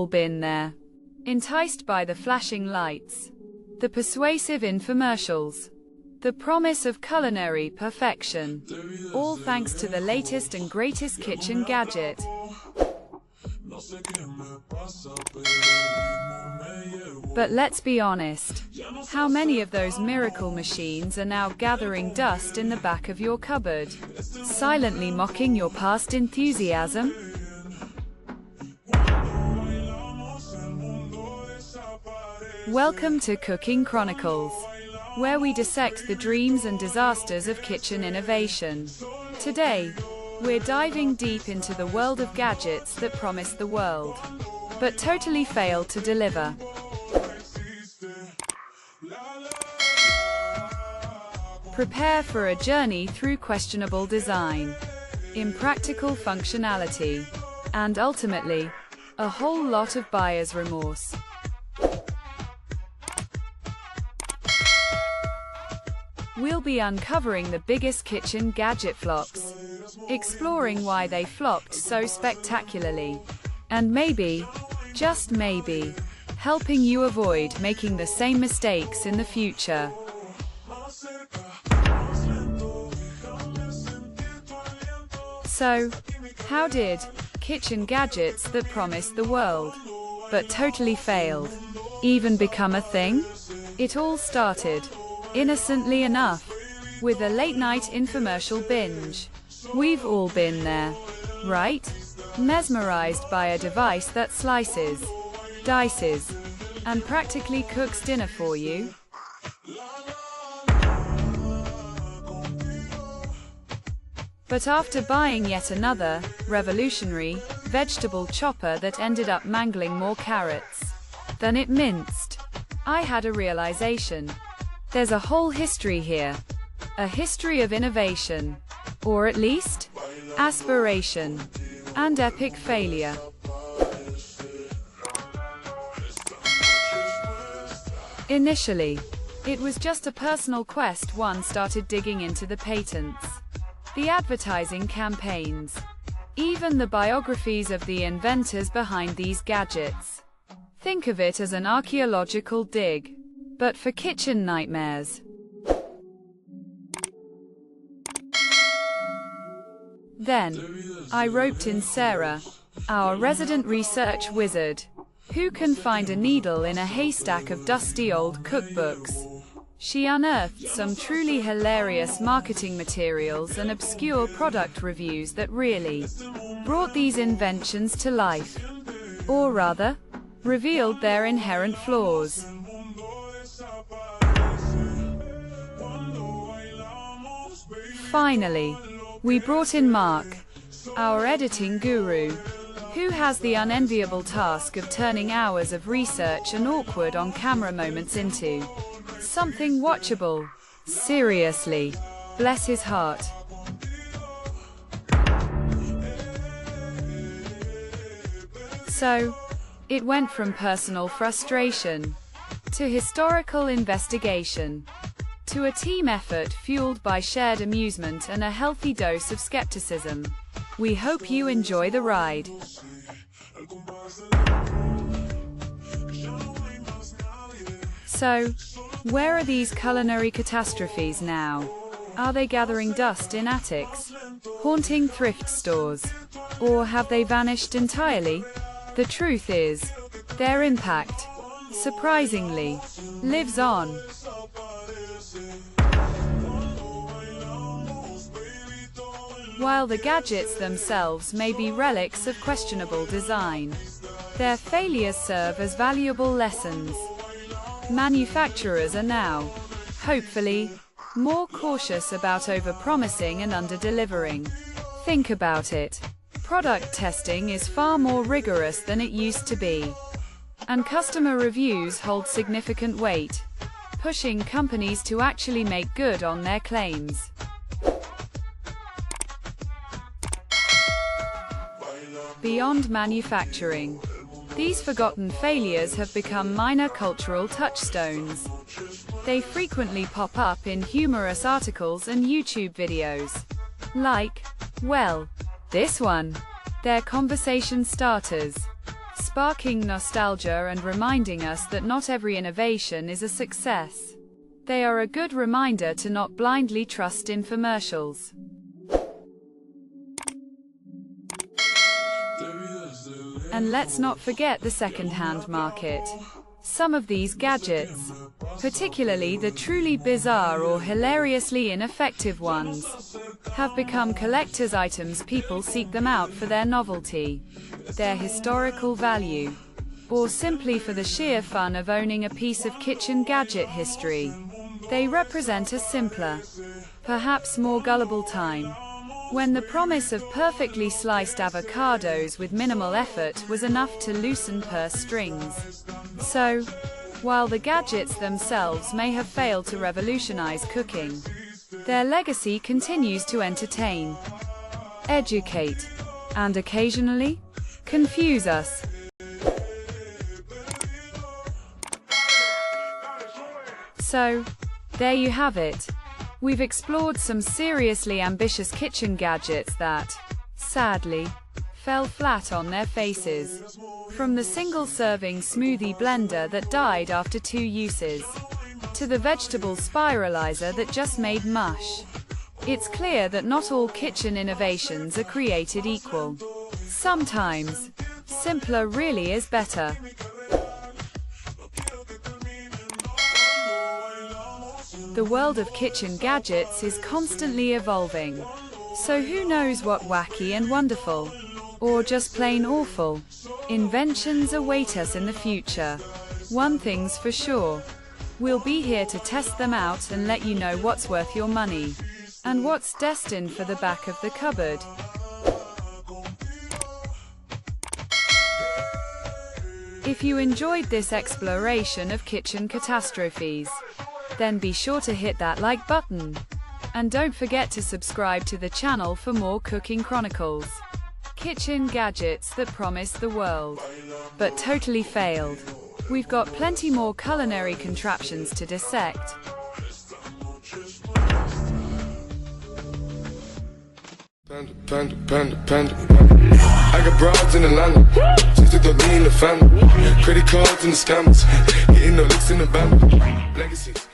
all been there. Enticed by the flashing lights, the persuasive infomercials, the promise of culinary perfection, all thanks to the latest and greatest kitchen gadget. But let's be honest, how many of those miracle machines are now gathering dust in the back of your cupboard, silently mocking your past enthusiasm? Welcome to Cooking Chronicles, where we dissect the dreams and disasters of kitchen innovation. Today, we're diving deep into the world of gadgets that promised the world, but totally failed to deliver. Prepare for a journey through questionable design, impractical functionality, and ultimately, a whole lot of buyer's remorse. We'll be uncovering the biggest kitchen gadget flops, exploring why they flopped so spectacularly, and maybe, just maybe, helping you avoid making the same mistakes in the future. So, how did kitchen gadgets that promised the world, but totally failed, even become a thing? It all started, innocently enough, with a late-night infomercial binge. We've all been there, right? Mesmerized by a device that slices, dices, and practically cooks dinner for you. But after buying yet another, revolutionary, vegetable chopper that ended up mangling more carrots than it minced, I had a realization. There's a whole history here. A history of innovation, or at least, aspiration, and epic failure. Initially, it was just a personal quest. One started digging into the patents, the advertising campaigns, even the biographies of the inventors behind these gadgets. Think of it as an archaeological dig, but for kitchen nightmares. Then, I roped in Sarah, our resident research wizard, who can find a needle in a haystack of dusty old cookbooks. She unearthed some truly hilarious marketing materials and obscure product reviews that really brought these inventions to life. Or rather, revealed their inherent flaws. Finally, we brought in Mark, our editing guru, who has the unenviable task of turning hours of research and awkward on-camera moments into something watchable. Seriously, bless his heart. So, it went from personal frustration to historical investigation to a team effort fueled by shared amusement and a healthy dose of skepticism. We hope you enjoy the ride. So, where are these culinary catastrophes now? Are they gathering dust in attics, haunting thrift stores, or have they vanished entirely? The truth is, their impact, surprisingly, lives on. While the gadgets themselves may be relics of questionable design, their failures serve as valuable lessons. Manufacturers are now, hopefully, more cautious about over-promising and under-delivering. Think about it. Product testing is far more rigorous than it used to be, and customer reviews hold significant weight, pushing companies to actually make good on their claims. Beyond manufacturing, these forgotten failures have become minor cultural touchstones. They frequently pop up in humorous articles and YouTube videos. Like, well, this one. They're conversation starters, sparking nostalgia and reminding us that not every innovation is a success. They are a good reminder to not blindly trust infomercials. And let's not forget the second-hand market. Some of these gadgets, particularly the truly bizarre or hilariously ineffective ones, have become collector's items. People seek them out for their novelty, their historical value, or simply for the sheer fun of owning a piece of kitchen gadget history. They represent a simpler, perhaps more gullible time, when the promise of perfectly sliced avocados with minimal effort was enough to loosen purse strings. So, while the gadgets themselves may have failed to revolutionize cooking, their legacy continues to entertain, educate, and occasionally confuse us. So, there you have it. We've explored some seriously ambitious kitchen gadgets that, sadly, fell flat on their faces. From the single-serving smoothie blender that died after 2 uses, to the vegetable spiralizer that just made mush. It's clear that not all kitchen innovations are created equal. Sometimes, simpler really is better. The world of kitchen gadgets is constantly evolving. So who knows what wacky and wonderful, or just plain awful, inventions await us in the future. One thing's for sure. We'll be here to test them out and let you know what's worth your money, and what's destined for the back of the cupboard. If you enjoyed this exploration of kitchen catastrophes, then be sure to hit that like button. And don't forget to subscribe to the channel for more cooking chronicles. Kitchen gadgets that promised the world, but totally failed. We've got plenty more culinary contraptions to dissect. Panda. I got broads in Atlanta, just to throw me in the family. Credit cards and the scammers, getting no licks in the band. Legacies.